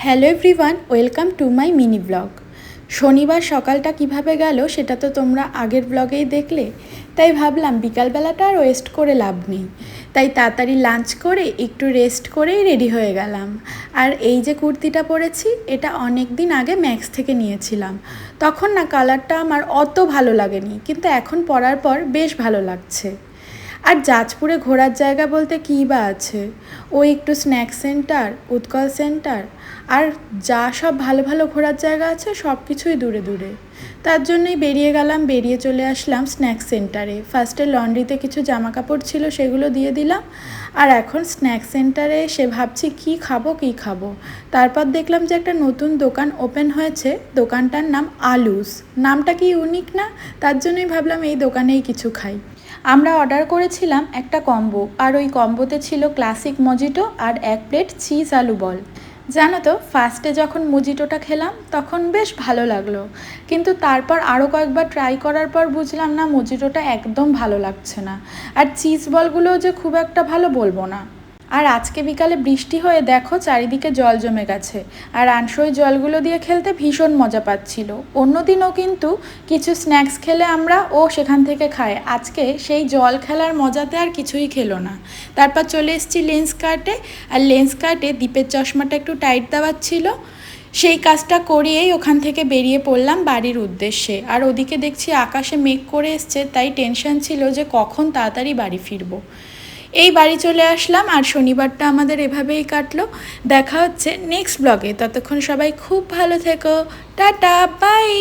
Hello everyone, welcome to my mini blog. শনিবার সকালটা কিভাবে গেল সেটা তো তোমরা আগের ব্লগেই দেখলে, তাই ভাবলাম বিকালবেলাটা আর ওয়েস্ট করে লাভ নেই, তাই তাড়াতাড়ি লাঞ্চ করে একটু রেস্ট করেই রেডি হয়ে গেলাম। আর এই যে কুর্তিটা পরেছি, এটা অনেক দিন আগে ম্যাক্স থেকে নিয়েছিলাম। তখন না কালারটা আমার অত ভালো লাগেনি, কিন্তু এখন পরার পর বেশ ভালো লাগছে। আর জাজপুরে ঘোরার জায়গা বলতে কী বা আছে, ওই একটু স্ন্যাক্স সেন্টার, উৎকল সেন্টার, আর যা সব ভালো ভালো ঘোরার জায়গা আছে সব কিছুই দূরে দূরে। তার জন্যই বেরিয়ে চলে আসলাম স্ন্যাক্স সেন্টারে। ফার্স্টে লন্ড্রিতে কিছু জামা কাপড় ছিল, সেগুলো দিয়ে দিলাম। আর এখন স্ন্যাক্স সেন্টারে এসে ভাবছি কী খাবো। তারপর দেখলাম যে একটা নতুন দোকান ওপেন হয়েছে, দোকানটার নাম আলুস। নামটা কি ইউনিক না? তার জন্যই ভাবলাম এই দোকানেই কিছু খাই। আমরা অর্ডার করেছিলাম একটা কম্বো, আর ওই কম্বোতে ছিল ক্লাসিক মজিটো আর 1 প্লেট চিজ আলু বল। জানো তো, ফার্স্টে যখন মজিটোটা খেলাম তখন বেশ ভালো লাগলো, কিন্তু তারপর আরও কয়েকবার ট্রাই করার পর বুঝলাম না, মজিটোটা একদম ভালো লাগছে না। আর চিজ বলগুলোও যে খুব একটা ভালো বলবো না। আর আজকে বিকালে বৃষ্টি হয়ে দেখো চারিদিকে জল জমে গেছে, আর আনসই জলগুলো দিয়ে খেলতে ভীষণ মজা পাচ্ছিল। অন্যদিনও কিন্তু কিছু স্ন্যাক্স খেলে আমরা সেখান থেকে খায়, আজকে সেই জল খেলার মজাতে আর কিছুই খেলো না। তারপর চলে এসেছি লেন্স কার্টে, আর লেন্স কার্টে দীপের চশমাটা একটু টাইট দেওয়ার ছিল, সেই কাজটা করিয়েই ওখান থেকে বেরিয়ে পড়লাম বাড়ির উদ্দেশ্যে। আর ওদিকে দেখছি আকাশে মেঘ করে এসছে, তাই টেনশন ছিল যে কখন তাড়াতাড়ি বাড়ি ফিরবো। এই বাড়ি চলে আসলাম, আর শনিবারটা আমাদের এভাবেই কাটলো। দেখা হচ্ছে নেক্সট ব্লগে, ততক্ষণ সবাই খুব ভালো থেকো। Tata, by.